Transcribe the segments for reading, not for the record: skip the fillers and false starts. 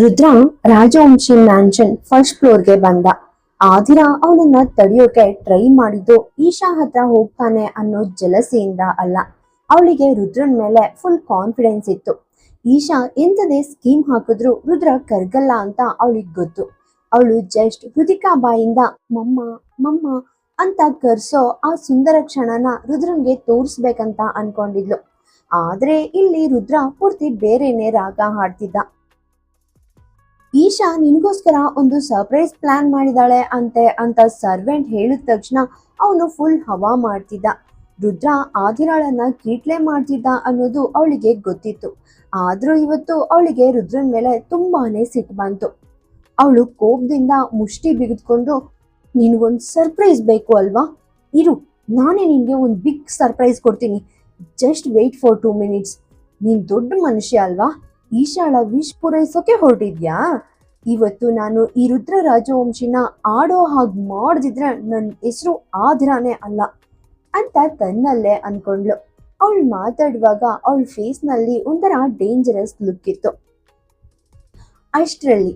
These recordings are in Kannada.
ರುದ್ರ ರಾಜವಂಶಿ ಮ್ಯಾನ್ಷನ್ ಫಸ್ಟ್ ಫ್ಲೋರ್ಗೆ ಬಂದ. ಆದಿರ ಅವನನ್ನ ತಡೆಯೋಕೆ ಟ್ರೈ ಮಾಡಿದ್ದು ಈಶಾ ಹತ್ರ ಹೋಗ್ತಾನೆ ಅನ್ನೋ ಜಲಸೆಯಿಂದ ಅಲ್ಲ, ಅವಳಿಗೆ ರುದ್ರನ್ ಮೇಲೆ ಫುಲ್ ಕಾನ್ಫಿಡೆನ್ಸ್ ಇತ್ತು. ಈಶಾ ಎಂತದೇ ಸ್ಕೀಮ್ ಹಾಕಿದ್ರು ರುದ್ರ ಕರ್ಗಲ್ಲ ಅಂತ ಅವಳಿಗೆ ಗೊತ್ತು. ಅವಳು ಜಸ್ಟ್ ಹೃದಿಕಾ ಬಾಯಿಂದ ಮಮ್ಮ ಮಮ್ಮ ಅಂತ ಕರ್ಸೋ ಆ ಸುಂದರ ಕ್ಷಣನ ರುದ್ರನ್ಗೆ ತೋರಿಸ್ಬೇಕಂತ ಅನ್ಕೊಂಡಿದ್ಲು. ಆದ್ರೆ ಇಲ್ಲಿ ರುದ್ರ ಪೂರ್ತಿ ಬೇರೆನೆ ರಾಗ ಹಾಡ್ತಿದ್ದ. ಈಶಾ ನಿನ್ಗೋಸ್ಕರ ಒಂದು ಸರ್ಪ್ರೈಸ್ ಪ್ಲಾನ್ ಮಾಡಿದಾಳೆ ಅಂತ ಸರ್ವೆಂಟ್ ಹೇಳಿದ ತಕ್ಷಣ ಅವನು ಫುಲ್ ಹವಾ ಮಾಡ್ತಿದ್ದ. ರುದ್ರ ಆದಿರಾಳನ್ನ ಕೀಟ್ಲೆ ಮಾಡ್ತಿದ್ದ ಅನ್ನೋದು ಅವಳಿಗೆ ಗೊತ್ತಿತ್ತು. ಆದ್ರೂ ಇವತ್ತು ಅವಳಿಗೆ ರುದ್ರನ್ ಮೇಲೆ ತುಂಬಾನೇ ಸಿಟ್ಟು ಬಂತು. ಅವಳು ಕೋಪದಿಂದ ಮುಷ್ಟಿ ಬಿಗಿದ್ಕೊಂಡು, ನಿನ್ಗೊಂದು ಸರ್ಪ್ರೈಸ್ ಬೇಕು ಅಲ್ವಾ, ಇರು, ನಾನೇ ನಿನ್ಗೆ ಒಂದು ಬಿಗ್ ಸರ್ಪ್ರೈಸ್ ಕೊಡ್ತೀನಿ, ಜಸ್ಟ್ ವೇಟ್ ಫಾರ್ 2 minutes. ನೀನ್ ದೊಡ್ಡ ಮನುಷ್ಯ ಅಲ್ವಾ, ಈಶಾಳ ವಿಶ್ ಪೂರೈಸೋಕೆ ಹೊರಟಿದ್ಯಾ? ಇವತ್ತು ನಾನು ಈ ರುದ್ರ ರಾಜವಂಶಿನ ಆಡೋ ಹಾಗೆ ಮಾಡದಿದ್ರೆ ನನ್ನ ಹೆಸರು ಆದಿರಾನೇ ಅಲ್ಲ ಅಂತ ತನ್ನಲ್ಲೇ ಅನ್ಕೊಂಡ್ಲು. ಅವಳು ಮಾತಾಡುವಾಗ ಅವಳ ಫೇಸ್ ನಲ್ಲಿ ಒಂಥರ ಡೇಂಜರಸ್ ಲುಕ್ ಇತ್ತು. ಅಷ್ಟರಲ್ಲಿ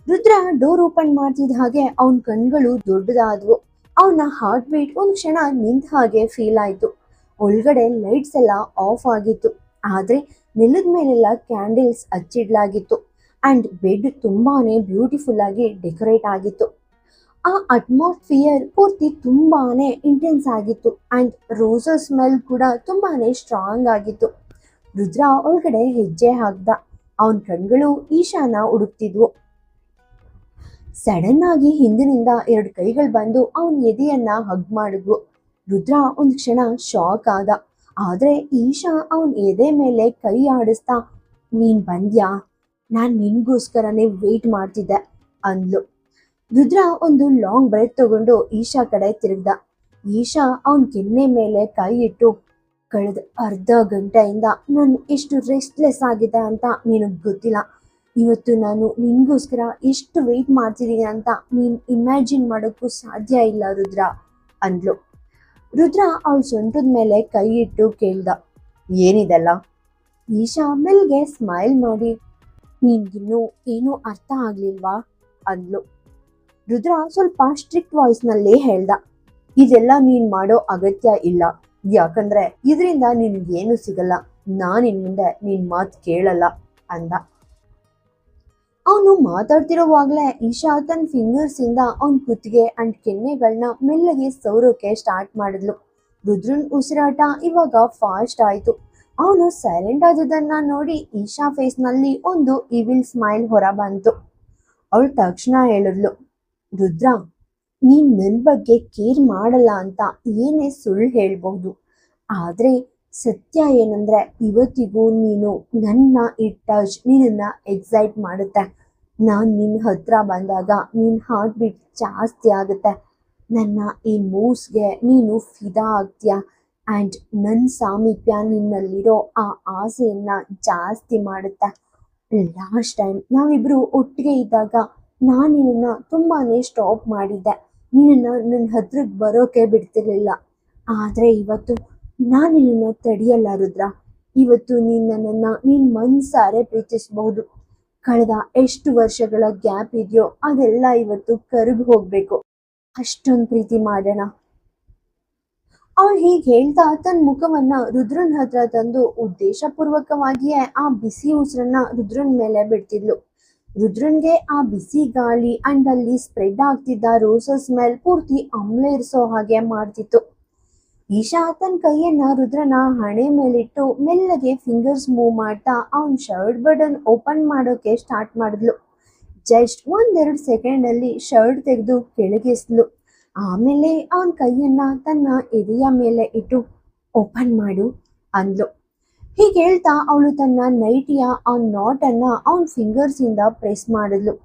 ರುದ್ರ ಡೋರ್ ಓಪನ್ ಮಾಡ್ತಿದ್ದ ಹಾಗೆ ಅವನ ಕಣ್ಗಳು ದೊಡ್ಡದಾದ್ವು. ಅವನ ಹಾರ್ಟ್ ಬೀಟ್ ಒಂದ್ ಕ್ಷಣ ನಿಂತ ಹಾಗೆ ಫೀಲ್ ಆಯ್ತು. ಒಳಗಡೆ ಲೈಟ್ಸ್ ಎಲ್ಲ ಆಫ್ ಆಗಿತ್ತು, ಆದ್ರೆ ನೆಲದ ಮೇಲೆಲ್ಲ ಕ್ಯಾಂಡಲ್ಸ್ ಹಚ್ಚಿಡ್ಲಾಗಿತ್ತು ಅಂಡ್ ಬೆಡ್ ತುಂಬಾನೇ ಬ್ಯೂಟಿಫುಲ್ ಆಗಿ ಡೆಕೋರೇಟ್ ಆಗಿತ್ತು. ಆ ಅಟ್ಮಾಸ್ಫಿಯರ್ ಪೂರ್ತಿ ತುಂಬಾನೇ ಇಂಟೆನ್ಸ್ ಆಗಿತ್ತು ಅಂಡ್ ರೋಸಸ್ ಸ್ಮೆಲ್ ಕೂಡ ತುಂಬಾನೇ ಸ್ಟ್ರಾಂಗ್ ಆಗಿತ್ತು. ರುದ್ರ ಒಳಗಡೆ ಹೆಜ್ಜೆ ಹಾಕ್ದ. ಅವನ ಕಣ್ಗಳು ಈಶಾನ ಹುಡುಕ್ತಿದ್ವು. ಸಡನ್ ಆಗಿ ಹಿಂದಿನಿಂದ 2 ಕೈಗಳು ಬಂದು ಅವನ ಎದೆಯನ್ನ ಹಗ್ ಮಾಡಿದ್ವು. ರುದ್ರ ಒಂದ್ ಕ್ಷಣ ಶಾಕ್ ಆದ. ಆದ್ರೆ ಈಶಾ ಅವನ್ ಎದೆ ಮೇಲೆ ಕೈ ಆಡಿಸ್ತಾ, ನೀನ್ ಬಂದ್ಯಾ, ನಾನ್ ನಿನ್ಗೋಸ್ಕರನೇ ವೇಟ್ ಮಾಡ್ತಿದ್ದೆ ಅಂದ್ಲು. ರುದ್ರ ಒಂದು ಲಾಂಗ್ ಬ್ರೆತ್ ತಗೊಂಡು ಈಶಾ ಕಡೆ ತಿರುಗ್ದ. ಈಶಾ ಅವನ್ ಕೆನ್ನೆ ಮೇಲೆ ಕೈ ಇಟ್ಟು, ಕಳೆದ ಅರ್ಧ ಗಂಟೆಯಿಂದ ನಾನು ಎಷ್ಟು ರೆಸ್ಟ್ಲೆಸ್ ಆಗಿದೆ ಅಂತ ನಿನಗ್ ಗೊತ್ತಿಲ್ಲ. ಇವತ್ತು ನಾನು ನಿನ್ಗೋಸ್ಕರ ಎಷ್ಟು ವೇಟ್ ಮಾಡ್ತಿದ್ದೀನಿ ಅಂತ ನೀನ್ ಇಮ್ಯಾಜಿನ್ ಮಾಡೋಕ್ಕೂ ಸಾಧ್ಯ ಇಲ್ಲ ರುದ್ರ ಅಂದ್ಲು. ರುದ್ರ ಅವಳ ಸೊಂಟದ ಮೇಲೆ ಕೈ ಇಟ್ಟು ಕೇಳ್ದ, ಏನಿದೆಲ್ಲ? ಈಶಾ ಮೆಲ್ಗೆ ಸ್ಮೈಲ್ ಮಾಡಿ, ನಿನ್ಗಿನ್ನೂ ಏನೂ ಅರ್ಥ ಆಗ್ಲಿಲ್ವಾ ಅಂದ್ಲು. ರುದ್ರ ಸ್ವಲ್ಪ ಸ್ಟ್ರಿಕ್ಟ್ ವಾಯ್ಸ್ ನಲ್ಲಿ ಹೇಳ್ದ, ಇದೆಲ್ಲ ನೀನ್ ಮಾಡೋ ಅಗತ್ಯ ಇಲ್ಲ, ಯಾಕಂದ್ರೆ ಇದರಿಂದ ನಿನ್ಗೇನು ಸಿಗಲ್ಲ, ನಾನ್ ಇನ್ ಮುಂದೆ ನಿನ್ ಮಾತು ಕೇಳಲ್ಲ ಅಂದ. ಅವನು ಮಾತಾಡ್ತಿರೋವಾಗ್ಲೇ ಈಶಾ ತನ್ನ ಫಿಂಗರ್ಸ್ ಇಂದ ಅವನ್ ಕುತ್ತಿಗೆ ಅಂಡ್ ಕೆನ್ನೆಗಳನ್ನ ಮೆಲ್ಲಗೆ ಸೌರೋಕೆ ಸ್ಟಾರ್ಟ್ ಮಾಡಿದ್ಲು. ರುದ್ರನ್ ಉಸಿರಾಟ ಇವಾಗ ಫಾಸ್ಟ್ ಆಯ್ತು. ಅವನು ಸೈಲೆಂಟ್ ಆದದನ್ನ ನೋಡಿ ಈಶಾ ಫೇಸ್ ನಲ್ಲಿ ಒಂದು ಇವಿಲ್ ಸ್ಮೈಲ್ ಹೊರ ಬಂತು. ಅವಳು ತಕ್ಷಣ ಹೇಳಿದ್ಲು, ರುದ್ರ, ನೀನ್ ನನ್ ಬಗ್ಗೆ ಕೇರ್ ಮಾಡಲ್ಲ ಅಂತ ಏನೇ ಸುಳ್ಳು ಹೇಳ್ಬಹುದು, ಆದ್ರೆ ಸತ್ಯ ಏನಂದ್ರೆ ಇವತ್ತಿಗೂ ನೀನು ನನ್ನ ಈ ಟಚ್ ನಿನ್ನ ಎಕ್ಸೈಟ್ ಮಾಡುತ್ತೆ. ನಾನ್ ನಿನ್ ಹತ್ರ ಬಂದಾಗ ನಿನ್ ಹಾರ್ಟ್ ಬೀಟ್ ಜಾಸ್ತಿ ಆಗುತ್ತೆ. ನನ್ನ ಈ ಮೂವ್ಸ್ಗೆ ನೀನು ಫಿದಾ ಆಗ್ತೀಯ ಅಂಡ್ ನನ್ನ ಸಾಮೀಪ್ಯ ನಿನ್ನಲ್ಲಿರೋ ಆ ಆಸೆಯನ್ನ ಜಾಸ್ತಿ ಮಾಡುತ್ತೆ. ಲಾಸ್ಟ್ ಟೈಮ್ ನಾವಿಬ್ರು ಒಟ್ಟಿಗೆ ಇದ್ದಾಗ ನಾನು ನಿನ್ನ ತುಂಬಾನೇ ಸ್ಟಾಪ್ ಮಾಡಿದ್ದೆ, ನಿನ್ನ ನನ್ನ ಹತ್ರಕ್ಕೆ ಬರೋಕೆ ಬಿಡ್ತಿರ್ಲಿಲ್ಲ. ಆದ್ರೆ ಇವತ್ತು ನಾನು ನಿನ್ನ ತಡೆಯಲ್ಲ ರುದ್ರ. ಇವತ್ತು ನೀನ್ ನನ್ನನ್ನ ನೀನ್ ಮನ್ಸಾರೆ ಪ್ರೀತಿಸಬಹುದು. ಕಳೆದ ಎಷ್ಟು ವರ್ಷಗಳ ಗ್ಯಾಪ್ ಇದೆಯೋ ಅದೆಲ್ಲ ಇವತ್ತು ಕರಗಿ ಹೋಗ್ಬೇಕು. ಅಷ್ಟೊಂದು ಪ್ರೀತಿ ಮಾಡೋಣ. ಅವಳು ಹೀಗೆ ಹೇಳ್ತಾ ತನ್ನ ಮುಖವನ್ನ ರುದ್ರನ್ ಹತ್ರ ತಂದು ಉದ್ದೇಶಪೂರ್ವಕವಾಗಿಯೇ ಆ ಬಿಸಿ ಉಸಿರನ್ನ ರುದ್ರನ್ ಮೇಲೆ ಬಿಡ್ತಿದ್ಲು. ರುದ್ರನ್ಗೆ ಆ ಬಿಸಿ ಗಾಳಿ ಅಂಡ್ ಅಲ್ಲಿ ಸ್ಪ್ರೆಡ್ ಆಗ್ತಿದ್ದ ರೋಸಸ್ ಸ್ಮೆಲ್ ಪೂರ್ತಿ ಅಮ್ಲ ಇರಿಸೋ ಹಾಗೆ ಮಾಡ್ತಿತ್ತು. ಈಶಾ ತನ್ನ ಕೈಯನ್ನ ರುದ್ರನ ಹಣೆ ಮೇಲಿಟ್ಟು ಮೆಲ್ಲಗೆ ಫಿಂಗರ್ಸ್ ಮೂವ್ ಮಾಡ್ತಾ ಅವನ್ ಶರ್ಟ್ ಬಟನ್ ಓಪನ್ ಮಾಡೋಕೆ ಸ್ಟಾರ್ಟ್ ಮಾಡಿದ್ಲು. ಜಸ್ಟ್ 1-2 ಸೆಕೆಂಡ್ ಅಲ್ಲಿ ಶರ್ಟ್ ತೆಗೆದು ಕೆಳಗಿಸ್ಲು. ಆಮೇಲೆ ಅವನ ಕೈಯನ್ನ ತನ್ನ ಎದೆಯ ಮೇಲೆ ಇಟ್ಟು ಓಪನ್ ಮಾಡು ಅಂದ್ಲು. ಹೀಗೆ ಹೇಳ್ತಾ ಅವಳು ತನ್ನ ನೈಟಿಯ ಆ ನಾಟ್ ಅನ್ನ ಅವನ್ ಫಿಂಗರ್ಸ್ ಇಂದ ಪ್ರೆಸ್ ಮಾಡಿದ್ಲು.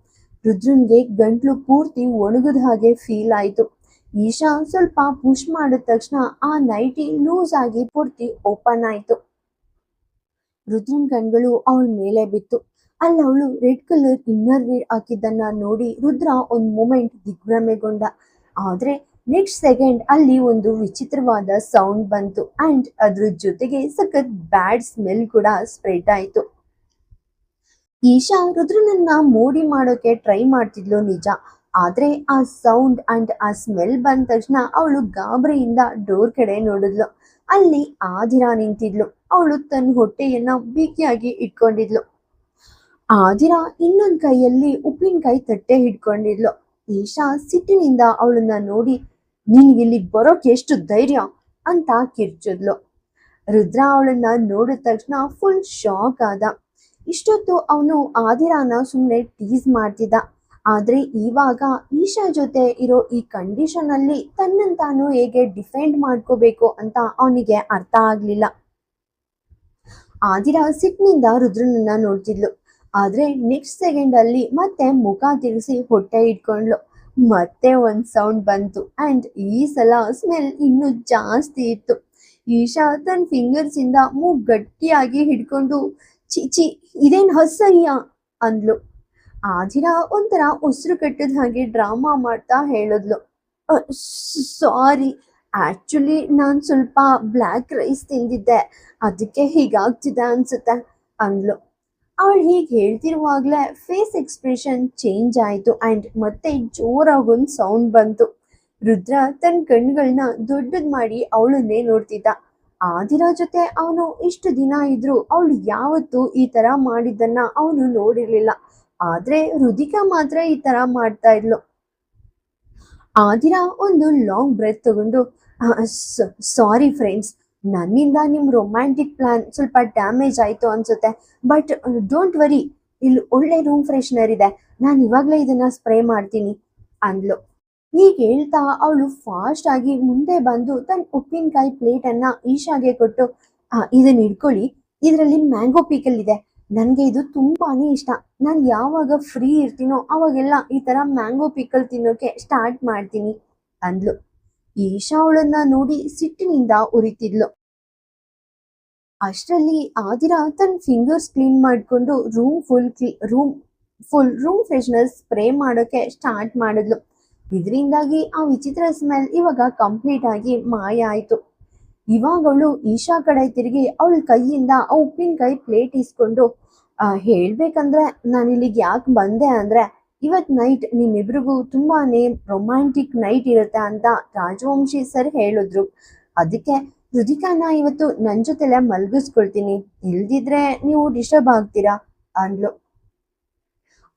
ರುದ್ರನ್ಗೆ ಗಂಟ್ಲು ಪೂರ್ತಿ ಒಣಗದ ಹಾಗೆ ಫೀಲ್ ಆಯ್ತು. ಈಶಾ ಸ್ವಲ್ಪ ಪುಷ್ ಮಾಡಿದ ತಕ್ಷಣ ಆ ನೈಟಿ ಲೂಸ್ ಆಗಿ ಪೂರ್ತಿ ಓಪನ್ ಆಯ್ತು. ರುದ್ರನ್ ಕಣ್ಗಳು ಅವಳ ಮೇಲೆ ಬಿತ್ತು. ಅಲ್ಲಿ ಅವಳು ರೆಡ್ ಕಲರ್ ಇನ್ನರ್ ವೇರ್ ಹಾಕಿದ್ದನ್ನ ನೋಡಿ ರುದ್ರ ಒಂದ್ ಮೂಮೆಂಟ್ ದಿಗ್ಭ್ರಮೆಗೊಂಡ. ಆದ್ರೆ ನೆಕ್ಸ್ಟ್ ಸೆಕೆಂಡ್ ಅಲ್ಲಿ ಒಂದು ವಿಚಿತ್ರವಾದ ಸೌಂಡ್ ಬಂತು ಅಂಡ್ ಅದ್ರ ಜೊತೆಗೆ ಸಖತ್ ಬ್ಯಾಡ್ ಸ್ಮೆಲ್ ಕೂಡ ಸ್ಪ್ರೆಡ್ ಆಯ್ತು. ಈಶಾ ರುದ್ರನನ್ನ ಮೋಡಿ ಮಾಡೋಕೆ ಟ್ರೈ ಮಾಡ್ತಿದ್ಲು ನಿಜ. ಆದ್ರೆ ಆ ಸೌಂಡ್ ಅಂಡ್ ಆ ಸ್ಮೆಲ್ ಬಂದ ತಕ್ಷಣ ಅವಳು ಗಾಬರಿಯಿಂದ ಡೋರ್ ಕಡೆ ನೋಡಿದ್ಲು. ಅಲ್ಲಿ ಆದಿರಾ ನಿಂತಿದ್ಲು. ಅವಳು ತನ್ನ ಹೊಟ್ಟೆಯನ್ನ ಬಿಗಿಯಾಗಿ ಇಟ್ಕೊಂಡಿದ್ಲು. ಆದಿರಾ ಇನ್ನೊಂದ್ ಕೈಯಲ್ಲಿ ಉಪ್ಪಿನಕಾಯಿ ತಟ್ಟೆ ಹಿಡ್ಕೊಂಡಿದ್ಲು. ಈಶಾ ಸಿಟ್ಟಿನಿಂದ ಅವಳನ್ನ ನೋಡಿ, ನಿನ್ಗಿಲ್ಲಿ ಬರೋಕ್ ಎಷ್ಟು ಧೈರ್ಯ ಅಂತ ಕಿರ್ಚಿದ್ಲು. ರುದ್ರ ಅವಳನ್ನ ನೋಡಿದ ತಕ್ಷಣ ಫುಲ್ ಶಾಕ್ ಆದ. ಇಷ್ಟೊತ್ತು ಅವನು ಆದಿರಾನ ಸುಮ್ಮನೆ ಟೀಸ್ ಮಾಡ್ತಿದ್ದ. ಆದ್ರೆ ಇವಾಗ ಈಶಾ ಜೊತೆ ಇರೋ ಈ ಕಂಡೀಷನ್ ಅಲ್ಲಿ ತನ್ನನ್ನು ತಾನು ಹೇಗೆ ಡಿಫೆಂಡ್ ಮಾಡ್ಕೋಬೇಕು ಅಂತ ಅವನಿಗೆ ಅರ್ಥ ಆಗ್ಲಿಲ್ಲ. ಆದಿರಾ ಸಿಟ್ನಿಂದ ರುದ್ರನನ್ನ ನೋಡ್ತಿದ್ಲು. ಆದ್ರೆ ನೆಕ್ಸ್ಟ್ ಸೆಕೆಂಡ್ ಅಲ್ಲಿ ಮತ್ತೆ ಮುಖ ತಿರುಗಿಸಿ ಹೊಟ್ಟೆ ಇಟ್ಕೊಂಡ್ಲು. ಮತ್ತೆ ಒಂದ್ ಸೌಂಡ್ ಬಂತು ಅಂಡ್ ಈ ಸಲ ಸ್ಮೆಲ್ ಇನ್ನೂ ಜಾಸ್ತಿ ಇತ್ತು. ಈಶಾ ತನ್ನ ಫಿಂಗರ್ಸ್ ಇಂದ ಮೂಗ್ ಗಟ್ಟಿಯಾಗಿ ಹಿಡ್ಕೊಂಡು, ಚಿಚಿ ಇದೇನ್ ಅಸಹ್ಯ ಅಂದ್ಲು. ಆದಿರಾ ಒಂಥರ ಉಸಿರು ಕಟ್ಟಿದ ಹಾಗೆ ಡ್ರಾಮಾ ಮಾಡ್ತಾ ಹೇಳಿದ್ಲು, ಸಾರಿ, ಆಕ್ಚುಲಿ ನಾನ್ ಸ್ವಲ್ಪ ಬ್ಲ್ಯಾಕ್ ರೈಸ್ ತಿಂದಿದ್ದೆ, ಅದಕ್ಕೆ ಹೀಗಾಗ್ತಿದೆ ಅನ್ಸುತ್ತೆ ಅಂದ್ಲು. ಅವಳು ಹೀಗೆ ಹೇಳ್ತಿರುವಾಗ್ಲೇ ಫೇಸ್ ಎಕ್ಸ್ಪ್ರೆಷನ್ ಚೇಂಜ್ ಆಯ್ತು ಅಂಡ್ ಮತ್ತೆ ಜೋರಾಗೊಂದು ಸೌಂಡ್ ಬಂತು. ರುದ್ರ ತನ್ನ ಕಣ್ಗಳನ್ನ ದೊಡ್ಡದ್ ಮಾಡಿ ಅವಳನ್ನೇ ನೋಡ್ತಿದ್ದ. ಆದಿರಾ ಜೊತೆ ಅವನು ಇಷ್ಟು ದಿನ ಇದ್ರು ಅವಳು ಯಾವತ್ತೂ ಈ ತರ ಮಾಡಿದ್ದನ್ನ ಅವನು ನೋಡಿರ್ಲಿಲ್ಲ. ಆದ್ರೆ ರುದಿಕಾ ಮಾತ್ರ ಈ ತರ ಮಾಡ್ತಾ ಇದ್ಲು. ಆದಿರಾ ಒಂದು ಲಾಂಗ್ ಬ್ರೆತ್ ತಗೊಂಡು, ಸಾರಿ ಫ್ರೆಂಡ್ಸ್, ನನ್ನಿಂದ ನಿಮ್ ರೊಮ್ಯಾಂಟಿಕ್ ಪ್ಲಾನ್ ಸ್ವಲ್ಪ ಡ್ಯಾಮೇಜ್ ಆಯ್ತು ಅನ್ಸುತ್ತೆ. ಬಟ್ ಡೋಂಟ್ ವರಿ, ಇಲ್ಲಿ ಒಳ್ಳೆ ರೂಮ್ ಫ್ರೆಶ್ನರ್ ಇದೆ, ನಾನು ಇವಾಗ್ಲೇ ಇದನ್ನ ಸ್ಪ್ರೇ ಮಾಡ್ತೀನಿ ಅಂದ್ಲು. ಹೀಗೆ ಹೇಳ್ತಾ ಅವಳು ಫಾಸ್ಟ್ ಆಗಿ ಮುಂದೆ ಬಂದು ತನ್ನ ಉಪ್ಪಿನಕಾಯಿ ಪ್ಲೇಟ್ ಅನ್ನ ಈಶಾಗೆ ಕೊಟ್ಟು, ಇದನ್ನ ಇಟ್ಕೊಳ್ಳಿ, ಇದರಲ್ಲಿ ಮ್ಯಾಂಗೋ ಪೀಕಲ್ ಇದೆ, ನನ್ಗೆ ಇದು ತುಂಬಾನೇ ಇಷ್ಟ, ನಾನು ಯಾವಾಗ ಫ್ರೀ ಇರ್ತೀನೋ ಅವಾಗೆಲ್ಲ ಈ ತರ ಮ್ಯಾಂಗೋ ಪಿಕಲ್ ತಿನ್ನೋಕೆ ಸ್ಟಾರ್ಟ್ ಮಾಡ್ತೀನಿ ಅಂದ್ಲು. ಈಶಾ ಅವಳನ್ನ ನೋಡಿ ಸಿಟ್ಟಿನಿಂದ ಉರಿತಿದ್ಲು. ಅಷ್ಟರಲ್ಲಿ ಆದಿರಾ ತನ್ನ ಫಿಂಗರ್ಸ್ ಕ್ಲೀನ್ ಮಾಡ್ಕೊಂಡು ರೂಮ್ ಫ್ರೆಶ್ನರ್ ಸ್ಪ್ರೇ ಮಾಡೋಕೆ ಸ್ಟಾರ್ಟ್ ಮಾಡಿದ್ಲು. ಇದರಿಂದಾಗಿ ಆ ವಿಚಿತ್ರ ಸ್ಮೆಲ್ ಇವಾಗ ಕಂಪ್ಲೀಟ್ ಆಗಿ ಮಾಯ ಆಯ್ತು. ಇವಾಗ ಅವಳು ಈಶಾ ಕಡೆ ತಿರುಗಿ ಅವಳ ಕೈಯಿಂದ ಆ ಉಪ್ಪಿನಕಾಯಿ ಪ್ಲೇಟ್ ಇಸ್ಕೊಂಡು, ಹೇಳ್ಬೇಕಂದ್ರೆ ನಾನು ಇಲ್ಲಿಗೆ ಯಾಕೆ ಬಂದೆ ಅಂದ್ರೆ, ಇವತ್ ನೈಟ್ ನಿಮ್ಮಿಬ್ರಿಗೂ ತುಂಬಾನೇ ರೊಮ್ಯಾಂಟಿಕ್ ನೈಟ್ ಇರುತ್ತೆ ಅಂತ ರಾಜವಂಶಿ ಸರ್ ಹೇಳಿದ್ರು. ಅದಕ್ಕೆ ರುದಿಕಾನ ಇವತ್ತು ನನ್ ಜೊತೆಲೆ ಮಲ್ಗಿಸ್ಕೊಳ್ತೀನಿ, ಇಲ್ದಿದ್ರೆ ನೀವು ಡಿಸ್ಟರ್ಬ್ ಆಗ್ತೀರಾ ಅಂದ್ಲು.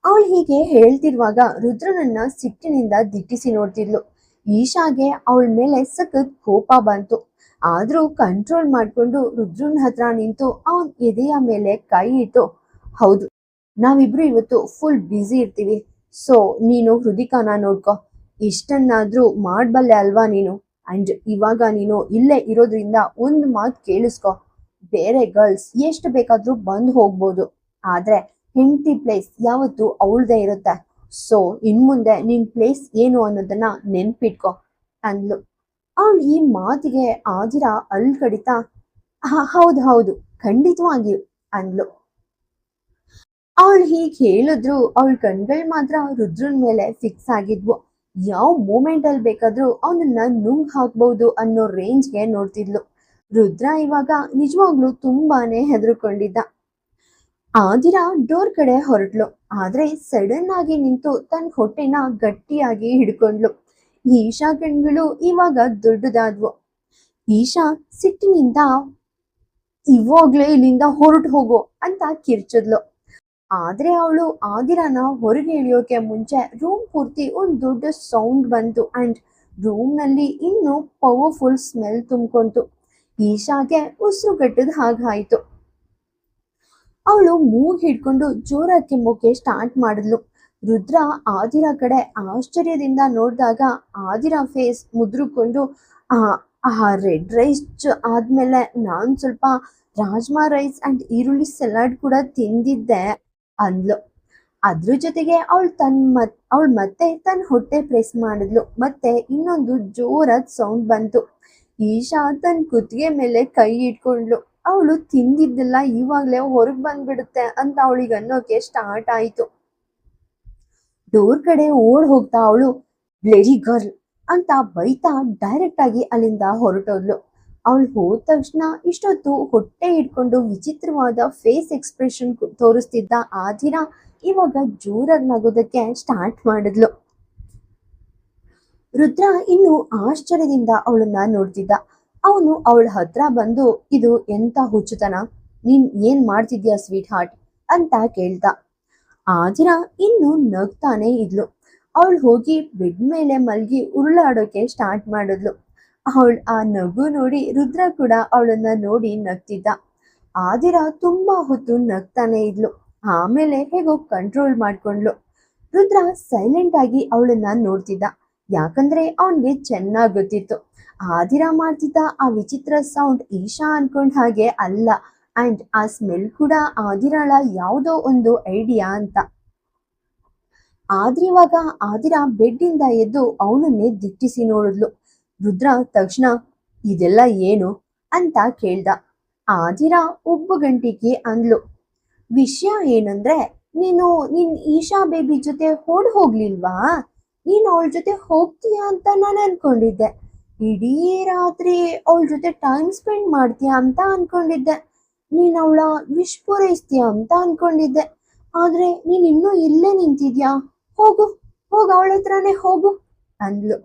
ಅವಳು ಹೀಗೆ ಹೇಳ್ತಿರುವಾಗ ರುದ್ರನನ್ನ ಸಿಟ್ಟಿನಿಂದ ದಿಟ್ಟಿಸಿ ನೋಡ್ತಿದ್ಲು. ಈಶಾಗೆ ಅವಳ ಮೇಲೆ ಸಖತ್ ಕೋಪ ಬಂತು. ಆದ್ರೂ ಕಂಟ್ರೋಲ್ ಮಾಡ್ಕೊಂಡು ರುದ್ರನ್ ಹತ್ರ ನಿಂತು ಅವನ್ ಎದೆಯ ಮೇಲೆ ಕೈ ಇಟ್ಟು, ಹೌದು, ನಾವಿಬ್ರು ಇವತ್ತು ಫುಲ್ ಬ್ಯುಸಿ ಇರ್ತೀವಿ, ಸೊ ನೀನು ಹೃದಿಕಾನ ನೋಡ್ಕೊ, ಇಷ್ಟನ್ನಾದ್ರೂ ಮಾಡ್ಬಲ್ಲೆ ಅಲ್ವಾ ನೀನು, ಅಂಡ್ ಇವಾಗ ನೀನು ಇಲ್ಲೇ ಇರೋದ್ರಿಂದ ಒಂದು ಮಾತು ಕೇಳಿಸ್ಕೊ, ಬೇರೆ ಗರ್ಲ್ಸ್ ಎಷ್ಟು ಬೇಕಾದ್ರೂ ಬಂದು ಹೋಗ್ಬೋದು, ಆದ್ರೆ ಹೆಂಡತಿ ಪ್ಲೇಸ್ ಯಾವತ್ತು ಅವಳದೇ ಇರುತ್ತೆ, ಸೊ ಇನ್ಮುಂದೆ ನಿನ್ ಪ್ಲೇಸ್ ಏನು ಅನ್ನೋದನ್ನ ನೆನ್ಪಿಟ್ಕೊ ಅಂದ್ಲು. ಅವಳು ಈ ಮಾತಿಗೆ ಆದಿರಾ ಅಲ್ ಕಡಿತಾ, ಹೌದು ಹೌದು ಖಂಡಿತವಾಗಿಯೂ ಅಂದ್ಲು. ಅವಳು ಹೀಗೆ ಹೇಳಿದ್ರು ಅವಳ ಕಣ್ಗಳು ಮಾತ್ರ ರುದ್ರನ್ ಮೇಲೆ ಫಿಕ್ಸ್ ಆಗಿದ್ವು. ಯಾವ ಮೂಮೆಂಟ್ ಅಲ್ಲಿ ಬೇಕಾದ್ರೂ ಅವನನ್ನ ನುಂಗ್ ಹಾಕ್ಬಹುದು ಅನ್ನೋ ರೇಂಜ್ಗೆ ನೋಡ್ತಿದ್ಲು. ರುದ್ರ ಇವಾಗ ನಿಜವಾಗ್ಲೂ ತುಂಬಾನೇ ಹೆದರ್ಕೊಂಡಿದ್ದ. ಆದಿರಾ ಡೋರ್ ಕಡೆ ಹೊರಟ್ಲು. ಆದ್ರೆ ಸಡನ್ ಆಗಿ ನಿಂತು ತನ್ನ ಹೊಟ್ಟೆನ ಗಟ್ಟಿಯಾಗಿ ಹಿಡ್ಕೊಂಡ್ಲು. ಈಶಾ ಕಣ್ಗಳು ಇವಾಗ ದೊಡ್ಡದಾದ್ವು. ಈಶಾ ಸಿಟ್ಟಿನಿಂದ, ಇವಾಗ್ಲೇ ಇಲ್ಲಿಂದ ಹೊರಟು ಹೋಗು ಅಂತ ಕಿರ್ಚಿದ್ಲು. ಆದ್ರೆ ಅವಳು ಆದಿರಾನ ಹೊರಗೆ ಇಳಿಯೋಕೆ ಮುಂಚೆ ರೂಮ್ ಪೂರ್ತಿ ಒಂದ್ ದೊಡ್ಡ ಸೌಂಡ್ ಬಂತು ಅಂಡ್ ರೂಮ್ ನಲ್ಲಿ ಇನ್ನು ಪವರ್ಫುಲ್ ಸ್ಮೆಲ್ ತುಂಬ್ಕೊಂತು. ಈಶಾಗೆ ಉಸಿರು ಕಟ್ಟದ ಹಾಗಾಯ್ತು. ಅವಳು ಮೂಗ್ ಹಿಡ್ಕೊಂಡು ಜೋರಾಗಿ ಕೆಮ್ಮೋಕೆ ಸ್ಟಾರ್ಟ್ ಮಾಡಿದ್ಲು. ರುದ್ರ ಆದಿರಾ ಕಡೆ ಆಶ್ಚರ್ಯದಿಂದ ನೋಡಿದಾಗ ಆದಿರಾ ಫೇಸ್ ಮುದ್ರಕೊಂಡು, ಆ ರೆಡ್ ರೈಸ್ ಆದ್ಮೇಲೆ ನಾನ್ ಸ್ವಲ್ಪ ರಾಜ್ಮಾ ರೈಸ್ ಅಂಡ್ ಈರುಳ್ಳಿ ಸಲಾಡ್ ಕೂಡ ತಿಂದಿದ್ದೆ ಅಂದ್ಲು. ಅದ್ರ ಜೊತೆಗೆ ಅವಳು ಮತ್ತೆ ತನ್ನ ಹೊಟ್ಟೆ ಪ್ರೆಸ್ ಮಾಡಿದ್ಲು. ಮತ್ತೆ ಇನ್ನೊಂದು ಜೋರಾದ ಸೌಂಡ್ ಬಂತು. ಈಶಾ ತನ್ನ ಕುತ್ತಿಗೆ ಮೇಲೆ ಕೈ ಇಟ್ಕೊಂಡ್ಲು. ಅವಳು ತಿಂದಿದ್ದೆಲ್ಲ ಇವಾಗ್ಲೇ ಹೊರಗ್ ಬಂದ್ಬಿಡುತ್ತೆ ಅಂತ ಅವಳಿಗೆ ಅನ್ನೋಕೆ ಸ್ಟಾರ್ಟ್ ಆಯ್ತು. ಡೋರ್ ಕಡೆ ಓಡ್ ಹೋಗ್ತಾ ಅವಳು, ಬ್ಲೇಡಿ ಗರ್ಲ್ ಅಂತ ಬೈತಾ ಡೈರೆಕ್ಟ್ ಆಗಿ ಅಲ್ಲಿಂದ ಹೊರಟೋದ್ಲು. ಅವಳು ಹೋದ ತಕ್ಷಣ ಇಷ್ಟೊತ್ತು ಹೊಟ್ಟೆ ಇಟ್ಕೊಂಡು ವಿಚಿತ್ರವಾದ ಫೇಸ್ ಎಕ್ಸ್ಪ್ರೆಷನ್ ತೋರಿಸ್ತಿದ್ದ ಆದಿರಾ ಇವಾಗ ಜೋರಾಗಿ ನಗೋದಕ್ಕೆ ಸ್ಟಾರ್ಟ್ ಮಾಡಿದ್ಲು. ರುದ್ರ ಇನ್ನು ಆಶ್ಚರ್ಯದಿಂದ ಅವಳನ್ನ ನೋಡ್ತಿದ್ದ. ಅವನು ಅವಳ ಹತ್ರ ಬಂದು, ಇದು ಎಂತ ಹುಚ್ಚುತನ, ನೀನ್ ಏನ್ ಮಾಡ್ತಿದ್ಯಾ ಸ್ವೀಟ್ ಹಾರ್ಟ್ ಅಂತ ಕೇಳ್ದ. ಆದಿರಾ ಇನ್ನು ನಗ್ತಾನೆ ಇದ್ಲು. ಅವಳು ಹೋಗಿ ಬೆಡ್ ಮೇಲೆ ಮಲ್ಗಿ ಉರುಳಾಡೋಕೆ ಸ್ಟಾರ್ಟ್ ಮಾಡಿದ್ಲು. ಅವಳು ಆ ನಗು ನೋಡಿ ರುದ್ರ ಕೂಡ ಅವಳನ್ನ ನೋಡಿ ನಗ್ತಿದ್ದ. ಆದಿರಾ ತುಂಬಾ ಹೊತ್ತು ನಗ್ತಾನೆ ಇದ್ಲು. ಆಮೇಲೆ ಹೇಗೋ ಕಂಟ್ರೋಲ್ ಮಾಡ್ಕೊಂಡ್ಲು. ರುದ್ರ ಸೈಲೆಂಟ್ ಆಗಿ ಅವಳನ್ನ ನೋಡ್ತಿದ್ದ. ಯಾಕಂದ್ರೆ ಅವನ್ಗೆ ಚೆನ್ನಾಗ್ ಗೊತ್ತಿತ್ತು ಆದಿರಾ ಮಾಡ್ತಿದ್ದ ಆ ವಿಚಿತ್ರ ಸೌಂಡ್ ಈಶಾ ಅನ್ಕೊಂಡ್ ಹಾಗೆ ಅಲ್ಲ, ಅಂಡ್ ಆ ಸ್ಮೆಲ್ ಕೂಡ ಆದಿರಾಳ ಯಾವುದೋ ಒಂದು ಐಡಿಯಾ ಅಂತ. ಆದ್ರೆ ಇವಾಗ ಆದಿರಾ ಬೆಡ್ ಇಂದ ಎದ್ದು ಅವನನ್ನೇ ದಿಟ್ಟಿಸಿ ನೋಡಿದ್ಲು. ರುದ್ರ ತಕ್ಷಣ ಇದೆಲ್ಲ ಏನು ಅಂತ ಕೇಳ್ದ. ಆದಿರಾ ಗಂಟಿಗೆ ಅಂದ್ಲು, ವಿಷಯ ಏನಂದ್ರೆ ನೀನು ನಿನ್ ಈಶಾ ಬೇಬಿ ಜೊತೆ ಹೋಗ್ಲಿಲ್ವಾ, ನೀನು ಅವಳ ಜೊತೆ ಹೋಗ್ತೀಯಾ ಅಂತ ನಾನು ಅನ್ಕೊಂಡಿದ್ದೆ. ಇಡೀ ರಾತ್ರಿ ಅವಳ ಜೊತೆ ಟೈಮ್ ಸ್ಪೆಂಡ್ ಮಾಡ್ತೀಯಾ ಅಂತ ಅನ್ಕೊಂಡಿದ್ದೆ. ನೀನ್ ಅವಳ ವಿಶ್ ಪೂರೈಸ್ತೀಯ ಅಂತ ಅನ್ಕೊಂಡಿದ್ದೆ. ಆದ್ರೆ ನೀನ್ ಇನ್ನೂ ಇಲ್ಲೇ ನಿಂತಿದ್ಯಾ, ಹೋಗು ಅವಳ ಹತ್ರನೇ ಹೋಗು ಅಂದ್ಲು.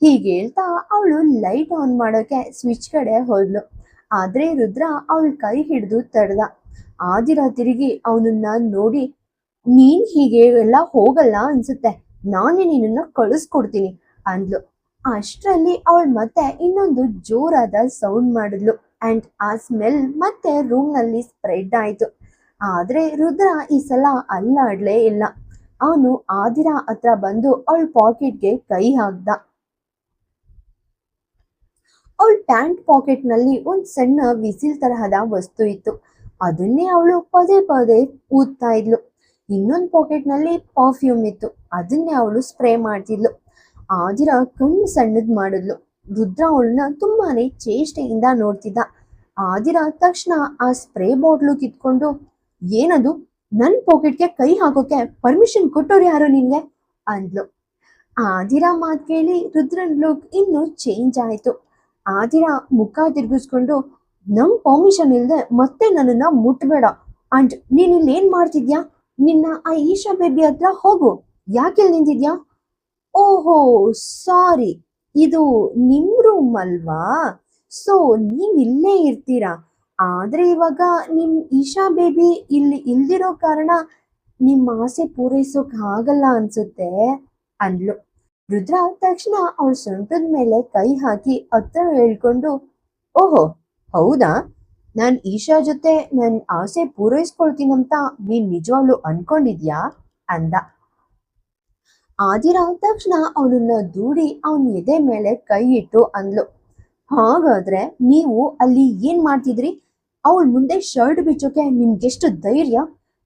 ಹೀಗೆ ಹೇಳ್ತಾ ಅವಳು ಲೈಟ್ ಆನ್ ಮಾಡೋಕೆ ಸ್ವಿಚ್ ಕಡೆ ಹೋದ್ಲು. ಆದ್ರೆ ರುದ್ರ ಅವಳ ಕೈ ಹಿಡಿದು ತಡೆದ. ಆದಿರಾ ತಿರುಗಿ ಅವನನ್ನ ನೋಡಿ, ನೀನ್ ಹೀಗೆ ಎಲ್ಲ ಹೋಗಲ್ಲ ಅನ್ಸುತ್ತೆ, ನಾನೇ ನಿನ್ನನ್ನ ಕಳಿಸ್ಕೊಡ್ತೀನಿ ಅಂದ್ಲು. ಅಷ್ಟರಲ್ಲಿ ಅವಳು ಮತ್ತೆ ಇನ್ನೊಂದು ಜೋರಾದ ಸೌಂಡ್ ಮಾಡಿದ್ಲು. ಅಂಡ್ ಆ ಸ್ಮೆಲ್ ಮತ್ತೆ ರೂಮ್ ನಲ್ಲಿ ಸ್ಪ್ರೆಡ್ ಆಯ್ತು. ಆದ್ರೆ ರುದ್ರ ಈ ಸಲ ಅಲ್ಲಾಡ್ಲೇ ಇಲ್ಲ. ಅವನು ಆದಿರಾ ಹತ್ರ ಬಂದು ಅವಳ ಪಾಕೆಟ್ಗೆ ಕೈ ಹಾಕ್ದ. ಅವಳ ಪ್ಯಾಂಟ್ ಪಾಕೆಟ್ ನಲ್ಲಿ ಒಂದ್ ಸಣ್ಣ ವಿಸಿಲ್ ತರಹದ ವಸ್ತು ಇತ್ತು. ಅದನ್ನೇ ಅವಳು ಪದೇ ಪದೇ ಊದ್ತಾ ಇದ್ಲು. ಇನ್ನೊಂದು ಪಾಕೆಟ್ ನಲ್ಲಿ ಪರ್ಫ್ಯೂಮ್ ಇತ್ತು. ಅದನ್ನೇ ಅವಳು ಸ್ಪ್ರೇ ಮಾಡ್ತಿದ್ಲು. ಆದಿರಾ ಕಣ್ಣು ಸಣ್ಣದ್ ಮಾಡಿದ್ಲು. ರುದ್ರ ಅವಳನ್ನ ತುಂಬಾನೇ ಚೇಷ್ಟೆಯಿಂದ ನೋಡ್ತಿದ್ದ. ಆದಿರಾ ತಕ್ಷಣ ಆ ಸ್ಪ್ರೇ ಬಾಟ್ಲು ಕಿತ್ಕೊಂಡು, ಏನದು, ನನ್ ಪಾಕೆಟ್ಗೆ ಕೈ ಹಾಕೋಕೆ ಪರ್ಮಿಷನ್ ಕೊಟ್ಟೋರು ಯಾರು ನಿನ್ಗೆ ಅಂದ್ಲು. ಆದಿರಾ ಮಾತ್ ಕೇಳಿ ರುದ್ರನ್ ಲುಕ್ ಇನ್ನೂ ಚೇಂಜ್ ಆಯ್ತು. ಆದಿರಾ ಮುಖ ತಿರ್ಗಿಸ್ಕೊಂಡು, ನಮ್ ಪರ್ಮಿಷನ್ ಇಲ್ದೆ ಮತ್ತೆ ನನ್ನನ್ನ ಮುಟ್ಬೇಡ, ಅಂಡ್ ನೀನ್ ಇಲ್ಲಿ ಏನ್ ಮಾಡ್ತಿದ್ಯಾ, ನಿನ್ನ ಆ ಈಶಾ ಬೇಬಿ ಹತ್ರ ಹೋಗು, ಯಾಕೆಲ್ ನಿಂತಿದ್ಯಾ. ಓಹೋ ಸಾರಿ, ಇದು ನಿಮ್ ರೂಮ್ ಅಲ್ವಾ, ಸೊ ನೀವ್ ಇಲ್ಲೇ ಇರ್ತೀರಾ. ಆದ್ರೆ ಇವಾಗ ನಿಮ್ ಈಶಾ ಬೇಬಿ ಇಲ್ಲಿ ಇಲ್ದಿರೋ ಕಾರಣ ನಿಮ್ ಆಸೆ ಪೂರೈಸೋಕ್ ಆಗಲ್ಲ ಅನ್ಸುತ್ತೆ ಅಂದ್ಲು. ರುದ್ರ ತಕ್ಷಣ ಅವಳ ಸೊಂಟದ ಮೇಲೆ ಕೈ ಹಾಕಿ ಹತ್ರ ಹೇಳ್ಕೊಂಡು, ಓಹೋ ಹೌದಾ, ನಾನ್ ಈಶಾ ಜೊತೆ ನನ್ ಆಸೆ ಪೂರೈಸ್ಕೊಳ್ತೀನಂತ ನೀನ್ ನಿಜವಾಗ್ಲು ಅನ್ಕೊಂಡಿದ್ಯಾ ಅಂದ. ಆದಿರಾ ತಕ್ಷಣ ಅವನನ್ನ ದೂಡಿ ಅವನ ಎದೆ ಮೇಲೆ ಕೈ ಇಟ್ಟು ಅಂದ್ಲು, ಹಾಗಾದ್ರೆ ನೀವು ಅಲ್ಲಿ ಏನ್ ಮಾಡ್ತಿದ್ರಿ, ಅವಳ ಮುಂದೆ ಶರ್ಟ್ ಬಿಚ್ಚೋಕೆ ನಿಮ್ಗೆಷ್ಟು ಧೈರ್ಯ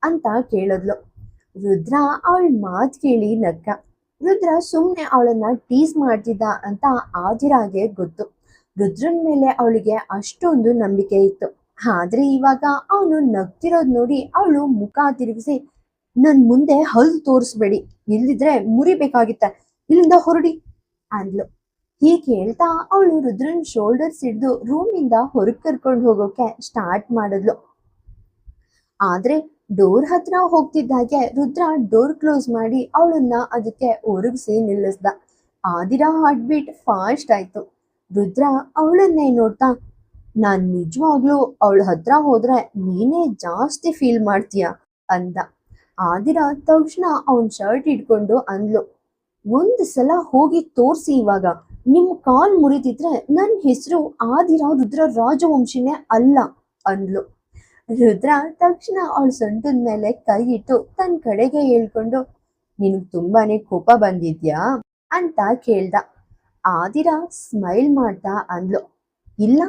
ಅಂತ ಕೇಳಿದ್ಲು. ರುದ್ರ ಅವಳ ಮಾತ್ ಕೇಳಿ ನಕ್ಕ. ರುದ್ರ ಸುಮ್ನೆ ಅವಳನ್ನ ಟೀಸ್ ಮಾಡ್ತಿದ್ದ ಅಂತ ಆದಿರಾಗೆ ಗೊತ್ತು. ರುದ್ರನ್ ಮೇಲೆ ಅವಳಿಗೆ ಅಷ್ಟೊಂದು ನಂಬಿಕೆ ಇತ್ತು. ಆದ್ರೆ ಇವಾಗ ಅವನು ನಗ್ತಿರೋದ್ ನೋಡಿ ಅವಳು ಮುಖ ತಿರುಗಿಸಿ, ನನ್ ಮುಂದೆ ಹಲ್ಲು ತೋರಿಸ್ಬೇಡಿ, ಇಲ್ಲಿದ್ರೆ ಮುರಿಬೇಕಾಗಿತ್ತೆ, ಇಲ್ಲಿಂದ ಹೊರಡಿ ಅಂದ್ಲು. ಹೀಗೆ ಹೇಳ್ತಾ ಅವಳು ರುದ್ರನ್ ಶೋಲ್ಡರ್ಸ್ ಹಿಡಿದು ರೂಮಿಂದ ಹೊರಗ್ ಕರ್ಕೊಂಡು ಹೋಗೋಕೆ ಸ್ಟಾರ್ಟ್ ಮಾಡಿದ್ಲು. ಆದ್ರೆ ಡೋರ್ ಹತ್ರ ಹೋಗ್ತಿದ್ದಾಗೆ ರುದ್ರ ಡೋರ್ ಕ್ಲೋಸ್ ಮಾಡಿ ಅವಳನ್ನ ಅದಕ್ಕೆ ಒರಗಿಸಿ ನಿಲ್ಲಿಸ್ದ. ಆದಿರಾ ಹಾರ್ಟ್ ಬೀಟ್ ಫಾಸ್ಟ್ ಆಯ್ತು. ರುದ್ರ ಅವಳನ್ನೇ ನೋಡ್ತಾ, ನಾನ್ ನಿಜವಾಗ್ಲೂ ಅವಳ ಹತ್ರ ಹೋದ್ರೆ ನೀನೇ ಜಾಸ್ತಿ ಫೀಲ್ ಮಾಡ್ತೀಯ ಅಂದ. ಆದಿರಾ ತಕ್ಷಣ ಅವನ್ ಶರ್ಟ್ ಇಟ್ಕೊಂಡು ಅಂದ್ಲು, ಒಂದ್ ಸಲ ಹೋಗಿ ತೋರ್ಸಿ, ಇವಾಗ ನಿಮ್ ಕಾಲ್ ಮುರಿತಿದ್ರೆ ನನ್ ಹೆಸರು ಆದಿರಾ ರುದ್ರ ರಾಜವಂಶಿನೇ ಅಲ್ಲ ಅಂದ್ಲು. ರುದ್ರ ತಕ್ಷಣ ಅವಳ ಸೊಂಟದ ಮೇಲೆ ಕೈ ಇಟ್ಟು ತನ್ನ ಕಡೆಗೆ ಹೇಳ್ಕೊಂಡು, ನಿನಗ್ ತುಂಬಾನೇ ಕೋಪ ಬಂದಿದ್ಯಾ ಅಂತ ಕೇಳ್ದ. ಆದಿರಾ ಸ್ಮೈಲ್ ಮಾಡ್ತಾ ಅಂದ್ಲು, ಇಲ್ಲ,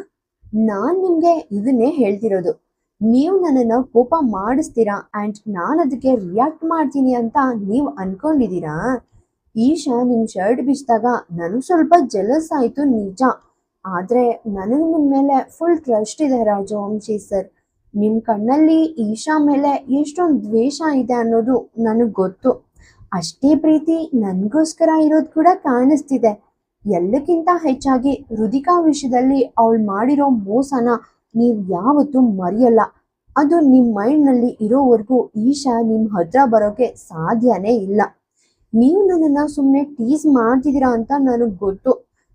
ನಾನ್ ನಿಮ್ಗೆ ಇದನ್ನೇ ಹೇಳ್ತಿರೋದು, ನೀವು ನನ್ನನ್ನ ಕೋಪ ಮಾಡಿಸ್ತೀರಾ ಅಂಡ್ ನಾನು ಅದಕ್ಕೆ ರಿಯಾಕ್ಟ್ ಮಾಡ್ತೀನಿ ಅಂತ ನೀವು ಅನ್ಕೊಂಡಿದೀರಾ. ಈಶಾ ನಿಮ್ ಶರ್ಟ್ ಬಿಚ್ಚಿದಾಗ ನನಗ್ ಸ್ವಲ್ಪ ಜೆಲಸ್ ಆಯ್ತು ನಿಜ, ಆದ್ರೆ ನನಗ್ ನಿಮ್ ಮೇಲೆ ಫುಲ್ ಟ್ರಸ್ಟ್ ಇದೆ ರಾಜವಂಶಿ ಸರ್. ನಿಮ್ ಕಣ್ಣಲ್ಲಿ ಈಶಾ ಮೇಲೆ ಎಷ್ಟೊಂದು ದ್ವೇಷ ಇದೆ ಅನ್ನೋದು ನನಗ್ ಗೊತ್ತು. ಅಷ್ಟೇ ಪ್ರೀತಿ ನನ್ಗೋಸ್ಕರ ಇರೋದು ಕೂಡ ಕಾಣಿಸ್ತಿದೆ. ಎಲ್ಲಕ್ಕಿಂತ ಹೆಚ್ಚಾಗಿ ರುದಿಕಾ ವಿಷಯದಲ್ಲಿ ಅವಳು ಮಾಡಿರೋ ಮೋಸನ ನೀವು ಯಾವತ್ತೂ ಮರೆಯಲ್ಲ. ಅದು ನಿಮ್ಮ ಮೈಂಡ್ನಲ್ಲಿ ಇರೋವರೆಗೂ ಈಶಾ ನಿಮ್ಮ ಹತ್ರ ಬರೋಕೆ ಸಾಧ್ಯನೇ ಇಲ್ಲ. ನೀವು ನನ್ನನ್ನು ಸುಮ್ಮನೆ ಟೀಸ್ ಮಾಡ್ತಿದ್ದೀರಾ ಅಂತ ನನಗೆ ಗೊತ್ತು.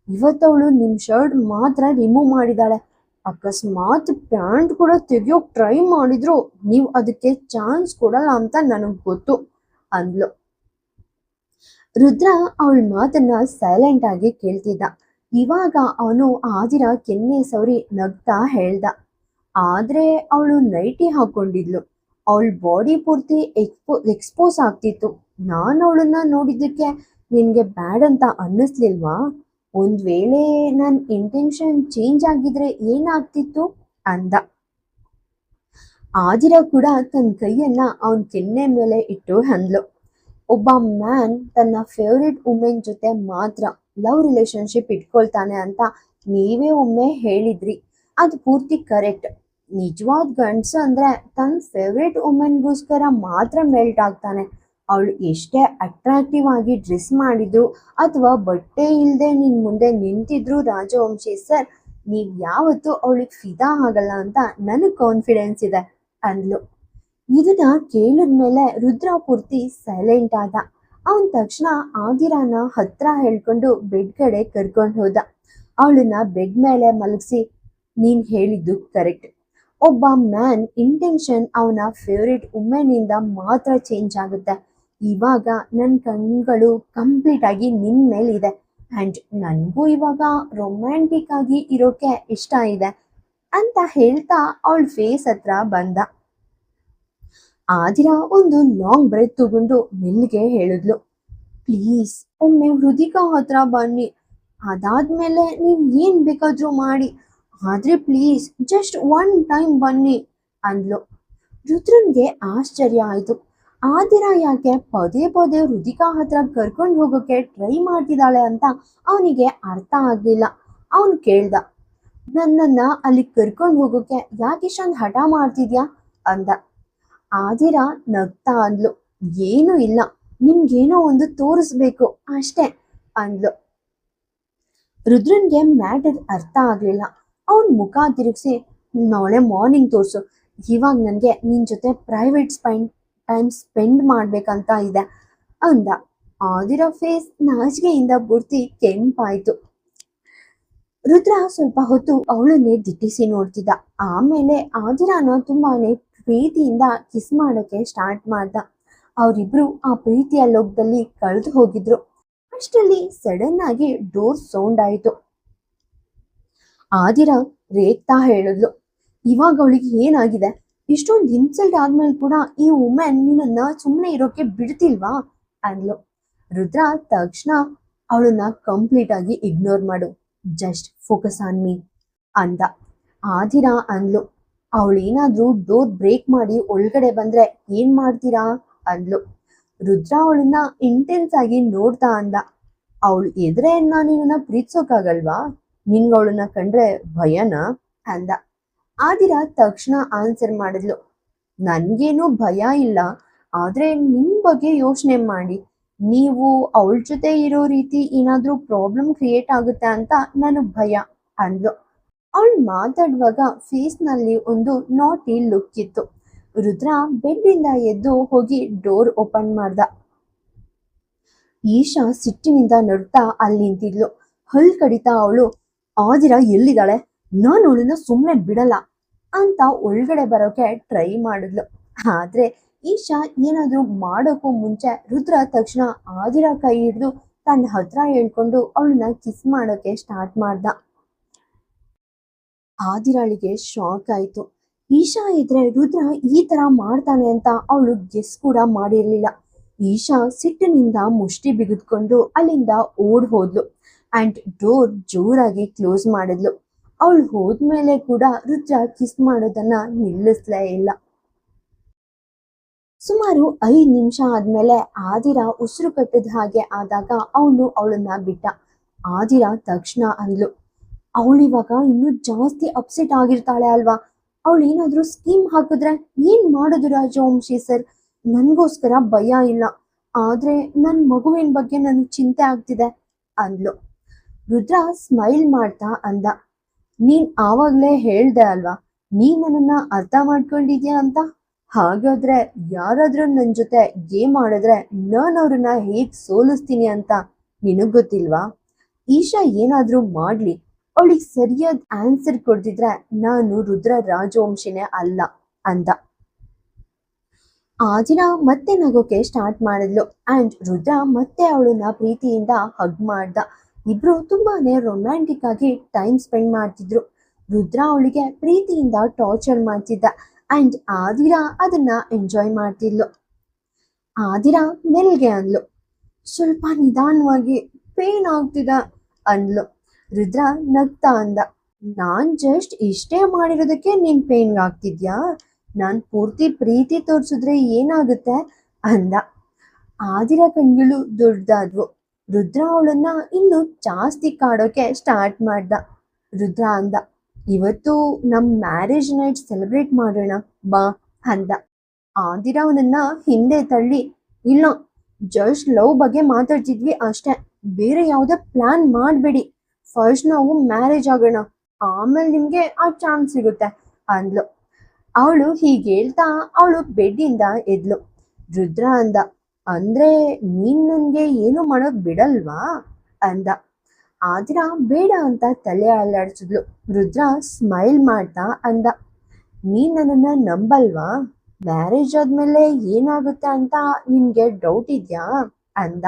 ಇವತ್ತವಳು ನಿಮ್ಮ ಶರ್ಟ್ ಮಾತ್ರ ರಿಮೂವ್ ಮಾಡಿದಾಳೆ. ಅಕಸ್ಮಾತ್ ಪ್ಯಾಂಟ್ ಕೂಡ ತೆಗಿಯೋಕೆ ಟ್ರೈ ಮಾಡಿದ್ರು ನೀವು ಅದಕ್ಕೆ ಚಾನ್ಸ್ ಕೊಡಲ್ಲ ಅಂತ ನನಗೆ ಗೊತ್ತು ಅಂದ್ಲು. ರುದ್ರ ಅವಳ ಮಾತನ್ನ ಸೈಲೆಂಟ್ ಆಗಿ ಕೇಳ್ತಿದ್ದ. ಇವಾಗ ಅವನು ಆದಿರ ಕೆನ್ನೆ ಸವರಿ ನಗ್ತಾ ಹೇಳ್ದ, ಆದ್ರೆ ಅವಳು ನೈಟಿ ಹಾಕೊಂಡಿದ್ಲು. ಅವಳ ಬಾಡಿ ಪೂರ್ತಿ ಎಕ್ಸ್ಪೋಸ್ ಆಗ್ತಿತ್ತು. ನಾನು ಅವಳನ್ನ ನೋಡಿದ್ದಕ್ಕೆ ನಿನ್ಗೆ ಬ್ಯಾಡ್ ಅಂತ ಅನ್ನಿಸ್ಲಿಲ್ವಾ? ಒಂದ್ ವೇಳೆ ನನ್ನ ಇಂಟೆನ್ಷನ್ ಚೇಂಜ್ ಆಗಿದ್ರೆ ಏನಾಗ್ತಿತ್ತು ಅಂದ. ಆದಿರ ಕೂಡ ತನ್ನ ಕೈಯನ್ನ ಅವನ ಕೆನ್ನೆ ಮೇಲೆ ಇಟ್ಟು ಅಂದ್ಲು, ಒಬ್ಬ ಮ್ಯಾನ್ ತನ್ನ ಫೇವ್ರೆಟ್ ವುಮೆನ್ ಜೊತೆ ಮಾತ್ರ ಲವ್ ರಿಲೇಶನ್ಶಿಪ್ ಇಟ್ಕೊಳ್ತಾನೆ ಅಂತ ನೀವೇ ಒಮ್ಮೆ ಹೇಳಿದ್ರಿ. ಅದು ಪೂರ್ತಿ ಕರೆಕ್ಟ್. ನಿಜವಾದ ಗಂಡಸು ಅಂದ್ರೆ ತನ್ನ ಫೇವ್ರೆಟ್ ವುಮೆನ್ಗೋಸ್ಕರ ಮಾತ್ರ ಮೆಲ್ಟ್ ಆಗ್ತಾನೆ. ಅವಳು ಎಷ್ಟೇ ಅಟ್ರಾಕ್ಟಿವ್ ಆಗಿ ಡ್ರೆಸ್ ಮಾಡಿದ್ರು ಅಥವಾ ಬಟ್ಟೆ ಇಲ್ಲದೆ ನಿನ್ ಮುಂದೆ ನಿಂತಿದ್ರು ರಾಜವಂಶಿ ಸರ್, ನೀವ್ ಯಾವತ್ತೂ ಅವಳಿಗೆ ಫಿದಾ ಆಗಲ್ಲ ಅಂತ ನನಗೆ ಕಾನ್ಫಿಡೆನ್ಸ್ ಇದೆ ಅಂದ್ಲು. ಇದನ್ನ ಕೇಳಿದ್ಮೇಲೆ ರುದ್ರ ಪೂರ್ತಿ ಸೈಲೆಂಟ್ ಆದ. ಅವನ್ ತಕ್ಷಣ ಆದಿರಾನ ಹತ್ರ ಹೇಳ್ಕೊಂಡು ಬೆಡ್ ಕಡೆ ಕರ್ಕೊಂಡು ಹೋದ. ಅವಳನ್ನ ಬೆಡ್ ಮೇಲೆ ಮಲಗಿಸಿ, ನೀನ್ ಹೇಳಿದ್ದು ಕರೆಕ್ಟ್. ಒಬ್ಬ ಮ್ಯಾನ್ ಇಂಟೆನ್ಷನ್ ಅವನ ಫೇವ್ರೆಟ್ ವುಮೆನ್ ಇಂದ ಮಾತ್ರ ಚೇಂಜ್ ಆಗುತ್ತೆ. ಇವಾಗ ನನ್ನ ಕಣ್ಗಳು ಕಂಪ್ಲೀಟ್ ಆಗಿ ನಿನ್ ಮೇಲಿದೆ ಅಂಡ್ ನನಗೂ ಇವಾಗ ರೊಮ್ಯಾಂಟಿಕ್ ಆಗಿ ಇರೋಕೆ ಇಷ್ಟ ಇದೆ ಅಂತ ಹೇಳ್ತಾ ಅವಳ ಫೇಸ್ ಹತ್ರ ಬಂದ. ಆದಿರ ಒಂದು ಲಾಂಗ್ ಬ್ರೆತ್ ತಗೊಂಡು ಮೆಲ್ಲಿಗೆ ಹೇಳಿದ್ಲು, ಪ್ಲೀಸ್ ಒಮ್ಮೆ ಹೃದಿಕಾ ಹತ್ರ ಬನ್ನಿ. ಅದಾದ್ಮೇಲೆ ನೀವ್ ಏನ್ ಬೇಕಾದ್ರೂ ಮಾಡಿ, ಆದ್ರೆ ಪ್ಲೀಸ್ ಜಸ್ಟ್ ಒನ್ ಟೈಮ್ ಬನ್ನಿ ಅಂದ್ಲು. ರುದ್ರನ್ಗೆ ಆಶ್ಚರ್ಯ ಆಯ್ತು. ಆದಿರ ಯಾಕೆ ಪದೇ ಪದೇ ಹೃದಿಕಾ ಹತ್ರ ಕರ್ಕೊಂಡು ಹೋಗೋಕೆ ಟ್ರೈ ಮಾಡ್ತಿದ್ದಾಳೆ ಅಂತ ಅವನಿಗೆ ಅರ್ಥ ಆಗ್ಲಿಲ್ಲ. ಅವನು ಕೇಳ್ದ, ನನ್ನನ್ನ ಅಲ್ಲಿ ಕರ್ಕೊಂಡು ಹೋಗೋಕೆ ಯಾಕಿಷ್ಟೊಂದು ಹಠ ಮಾಡ್ತಿದ್ಯಾ ಅಂದ. ಆದಿರ ನಗ್ತಾ ಅಂದ್ಲು, ಏನೂ ಇಲ್ಲ, ನಿಮ್ಗೇನೋ ಒಂದು ತೋರಿಸ್ಬೇಕು ಅಷ್ಟೇ ಅಂದ್ಲು. ರುದ್ರನ್ಗೆ ಮ್ಯಾಟರ್ ಅರ್ಥ ಆಗ್ಲಿಲ್ಲ. ಅವನ್ ಮುಖ ತಿರುಗಿಸಿ, ನಾಳೆ ಮಾರ್ನಿಂಗ್ ತೋರ್ಸು, ಇವಾಗ ನನಗೆ ನಿನ್ ಜೊತೆ ಪ್ರೈವೇಟ್ ಟೈಮ್ ಸ್ಪೆಂಡ್ ಮಾಡ್ಬೇಕಂತ ಇದೆ ಅಂದ. ಆದಿರ ಫೇಸ್ ನಾಚಿಕೆಯಿಂದ ಪೂರ್ತಿ ಕೆಂಪಾಯ್ತು. ರುದ್ರ ಸ್ವಲ್ಪ ಹೊತ್ತು ಅವಳನ್ನೇ ದಿಟ್ಟಿಸಿ ನೋಡ್ತಿದ್ದ. ಆಮೇಲೆ ಆದಿರಾನ ತುಂಬಾನೇ ಪ್ರೀತಿಯಿಂದ ಕಿಸ್ ಮಾಡೋಕೆ ಸ್ಟಾರ್ಟ್ ಮಾಡ್ದ. ಅವರಿಬ್ರು ಆ ಪ್ರೀತಿಯ ಲೋಕದಲ್ಲಿ ಕಳೆದು ಹೋಗಿದ್ರು. ಅಷ್ಟರಲ್ಲಿ ಸಡನ್ ಆಗಿ ಡೋರ್ ಸೌಂಡ್ ಆಯಿತು. ಆದಿರ ರೇಗ್ತಾ ಹೇಳಿದ್ಲು, ಇವಾಗ ಅವಳಿಗೆ ಏನಾಗಿದೆ? ಇಷ್ಟೊಂದು ಇನ್ಸಲ್ಟ್ ಆದ್ಮೇಲೆ ಕೂಡ ಈ ವುಮೆನ್ ನಿನ್ನನ್ನ ಸುಮ್ಮನೆ ಇರೋಕೆ ಬಿಡ್ತಿಲ್ವಾ ಅಂದ್ಲು. ರುದ್ರ ತಕ್ಷಣ ಅವಳನ್ನ ಕಂಪ್ಲೀಟ್ ಆಗಿ ಇಗ್ನೋರ್ ಮಾಡು, ಜಸ್ಟ್ ಫೋಕಸ್ ಆನ್ ಮೀ ಅಂದ. ಆದಿರ ಅಂದ್ಲು, ಅವಳೇನಾದ್ರೂ ಡೋರ್ ಬ್ರೇಕ್ ಮಾಡಿ ಒಳಗಡೆ ಬಂದ್ರೆ ಏನ್ ಮಾಡ್ತೀರಾ ಅಂದ್ಲು. ರುದ್ರ ಅವಳನ್ನ ಇಂಟೆನ್ಸ್ ಆಗಿ ನೋಡ್ತಾ ಅಂದ, ಅವಳು ಎದ್ರೆ ನಿನ್ನ ಪ್ರೀತಿಸೋಕಾಗಲ್ವಾ? ನಿನ್ಗ ಅವಳನ್ನ ಕಂಡ್ರೆ ಭಯನಾ ಅಂದ. ಆದಿರ ತಕ್ಷಣ ಆನ್ಸರ್ ಮಾಡಿದ್ಲು, ನನ್ಗೇನು ಭಯ ಇಲ್ಲ, ಆದ್ರೆ ನಿಮ್ ಬಗ್ಗೆ ಯೋಚನೆ ಮಾಡಿ, ನೀವು ಅವಳ ಜೊತೆ ಇರೋ ರೀತಿ ಏನಾದ್ರೂ ಪ್ರಾಬ್ಲಮ್ ಕ್ರಿಯೇಟ್ ಆಗುತ್ತೆ ಅಂತ ನನಗ್ ಭಯ ಅಂದ್ಲು. ಅವಳು ಮಾತಾಡುವಾಗ ಫೇಸ್ ನಲ್ಲಿ ಒಂದು ನಾಟಿ ಲುಕ್ ಇತ್ತು. ರುದ್ರ ಬೆಡ್ ಇಂದ ಎದ್ದು ಹೋಗಿ ಡೋರ್ ಓಪನ್ ಮಾಡ್ದ. ಈಶಾ ಸಿಟ್ಟಿನಿಂದ ನಡುತ್ತಾ ಅಲ್ಲಿ ನಿಂತಿದ್ಲು. ಹಲ್ ಕಡಿತಾ ಅವಳು, ಆದಿರ ಎಲ್ಲಿದ್ದಾಳೆ? ನಾನು ಅವಳನ್ನ ಸುಮ್ಮನೆ ಬಿಡಲ್ಲ ಅಂತ ಒಳಗಡೆ ಬರೋಕೆ ಟ್ರೈ ಮಾಡಿದ್ಲು. ಆದ್ರೆ ಈಶಾ ಏನಾದ್ರೂ ಮಾಡೋಕ್ಕೂ ಮುಂಚೆ ರುದ್ರ ತಕ್ಷಣ ಆದಿರ ಕೈ ಹಿಡಿದು ತನ್ನ ಹತ್ರ ಹೇಳ್ಕೊಂಡು ಅವಳನ್ನ ಕಿಸ್ ಮಾಡೋಕೆ ಸ್ಟಾರ್ಟ್ ಮಾಡ್ದ. ಆದಿರಾಳಿಗೆ ಶಾಕ್ ಆಯ್ತು. ಈಶಾ ಇದ್ರೆ ರುದ್ರ ಈ ತರ ಮಾಡ್ತಾನೆ ಅಂತ ಅವಳು ಗೆಸ್ ಕೂಡ ಮಾಡಿರ್ಲಿಲ್ಲ. ಈಶಾ ಸಿಟ್ಟಿನಿಂದ ಮುಷ್ಟಿ ಬಿಗಿದ್ಕೊಂಡು ಅಲ್ಲಿಂದ ಓಡ್ ಹೋದ್ಲು ಅಂಡ್ ಡೋರ್ ಜೋರಾಗಿ ಕ್ಲೋಸ್ ಮಾಡಿದ್ಲು. ಅವಳು ಹೋದ್ಮೇಲೆ ಕೂಡ ರುದ್ರ ಕಿಸ್ ಮಾಡೋದನ್ನ ನಿಲ್ಲಿಸ್ಲೇ ಇಲ್ಲ. ಸುಮಾರು 5 ನಿಮಿಷ ಆದ್ಮೇಲೆ ಆದಿರ ಉಸಿರು ಕಟ್ಟಿದ ಹಾಗೆ ಆದಾಗ ಅವನು ಅವಳನ್ನ ಬಿಟ್ಟ. ಆದಿರ ತಕ್ಷಣ ಅಂದ್ಲು, ಅವಳಿವಾಗ ಇನ್ನೂ ಜಾಸ್ತಿ ಅಪ್ಸೆಟ್ ಆಗಿರ್ತಾಳೆ ಅಲ್ವಾ? ಅವಳು ಏನಾದ್ರೂ ಸ್ಕೀಮ್ ಹಾಕಿದ್ರೆ ಏನ್ ಮಾಡೋದು ರಾಜವಂಶಿ ಸರ್? ನನ್ಗೋಸ್ಕರ ಭಯ ಇಲ್ಲ, ಆದ್ರೆ ನನ್ ಮಗುವಿನ ಬಗ್ಗೆ ನನಗೆ ಚಿಂತೆ ಆಗ್ತಿದೆ ಅಂದ್ಲು. ರುದ್ರ ಸ್ಮೈಲ್ ಮಾಡ್ತಾ ಅಂದ, ನೀನ್ ಆವಾಗ್ಲೇ ಹೇಳ್ದೆ ಅಲ್ವಾ, ನೀನ್ ನನ್ನನ್ನ ಅರ್ಥ ಮಾಡ್ಕೊಂಡಿದ್ಯಾ ಅಂತ. ಹಾಗಾದ್ರೆ ಯಾರಾದ್ರೂ ನನ್ ಜೊತೆ ಗೇಮ್ ಆಡಿದ್ರೆ ನಾನ್ ಅವ್ರನ್ನ ಹೇಗ್ ಸೋಲಿಸ್ತೀನಿ ಅಂತ ನಿನಗ್ ಗೊತ್ತಿಲ್ವಾ? ಈಶಾ ಏನಾದ್ರೂ ಮಾಡ್ಲಿ, ಅವಳಿಗೆ ಸರಿಯಾದ ಆನ್ಸರ್ ಕೊಡ್ದಿದ್ರೆ ನಾನು ರುದ್ರ ರಾಜವಂಶಿನೇ ಅಲ್ಲ ಅಂದ. ಆ ದಿನ ಮತ್ತೆ ನಗೋಕೆ ಸ್ಟಾರ್ಟ್ ಮಾಡಿದ್ಲು ಅಂಡ್ ರುದ್ರ ಮತ್ತೆ ಅವಳನ್ನ ಪ್ರೀತಿಯಿಂದ ಹಗ್ ಮಾಡ್ದ. ಇಬ್ರು ತುಂಬಾನೇ ರೊಮ್ಯಾಂಟಿಕ್ ಆಗಿ ಟೈಮ್ ಸ್ಪೆಂಡ್ ಮಾಡ್ತಿದ್ರು. ರುದ್ರ ಅವಳಿಗೆ ಪ್ರೀತಿಯಿಂದ ಟಾರ್ಚರ್ ಮಾಡ್ತಿದ್ದ ಅಂಡ್ ಆದಿರಾ ಅದನ್ನ ಎಂಜಾಯ್ ಮಾಡ್ತಿದ್ಲು. ಆದಿರಾ ಮೆಲ್ಗೆ ಅಂದ್ಲು, ಸ್ವಲ್ಪ ನಿಧಾನವಾಗಿ, ಪೇನ್ ಆಗ್ತಿದೆ ಅಂದ್ಲು. ರುದ್ರ ನಗ್ತಾ ಅಂದ, ನಾನ್ ಜಸ್ಟ್ ಇಷ್ಟೇ ಮಾಡಿರೋದಕ್ಕೆ ನೀನ್ ಪೇನ್ ಆಗ್ತಿದ್ಯಾ? ನಾನ್ ಪೂರ್ತಿ ಪ್ರೀತಿ ತೋರ್ಸಿದ್ರೆ ಏನಾಗುತ್ತೆ ಅಂದ. ಆದಿರ ಕಣ್ಗಳು ದೊಡ್ಡದಾದ್ವು. ರುದ್ರ ಅವಳನ್ನ ಇನ್ನು ಜಾಸ್ತಿ ಕಾಡೋಕೆ ಸ್ಟಾರ್ಟ್ ಮಾಡ್ದ. ರುದ್ರ ಅಂದ, ಇವತ್ತು ನಮ್ ಮ್ಯಾರೇಜ್ ನೈಟ್ ಸೆಲೆಬ್ರೇಟ್ ಮಾಡೋಣ ಬಾ ಅಂದ. ಆದಿರ ಅವನನ್ನ ಹಿಂದೆ ತಳ್ಳಿ, ಇಲ್ಲ, ಜಸ್ಟ್ ಲವ್ ಬಗ್ಗೆ ಮಾತಾಡ್ತಿದ್ವಿ ಅಷ್ಟೇ, ಬೇರೆ ಯಾವುದೇ ಪ್ಲಾನ್ ಮಾಡಬೇಡಿ, ಫಸ್ಟ್ ನಾವು ಮ್ಯಾರೇಜ್ ಆಗೋಣ, ಆಮೇಲೆ ನಿಮ್ಗೆ ಆ ಚಾನ್ಸ್ ಸಿಗುತ್ತೆ ಅಂದ್ಲು. ಅವಳು ಹೀಗೆ ಹೇಳ್ತಾ ಅವಳು ಬೆಡ್ಡಿಂದ ಎದ್ಲು. ರುದ್ರ ಅಂದ, ಅಂದ್ರೆ ನೀನ್ ನನ್ಗೆ ಏನು ಮಾಡೋಕ್ ಬಿಡಲ್ವಾ ಅಂದ. ಆದ್ರ ಬೇಡ ಅಂತ ತಲೆ ಅಲ್ಲಾಡ್ಸಿದ್ಲು. ರುದ್ರ ಸ್ಮೈಲ್ ಮಾಡ್ತಾ ಅಂದ, ನೀನ್ ನನ್ನನ್ನ ನಂಬಲ್ವಾ? ಮ್ಯಾರೇಜ್ ಆದ್ಮೇಲೆ ಏನಾಗುತ್ತೆ ಅಂತ ನಿನ್ಗೆ ಡೌಟ್ ಇದ್ಯಾ ಅಂದ.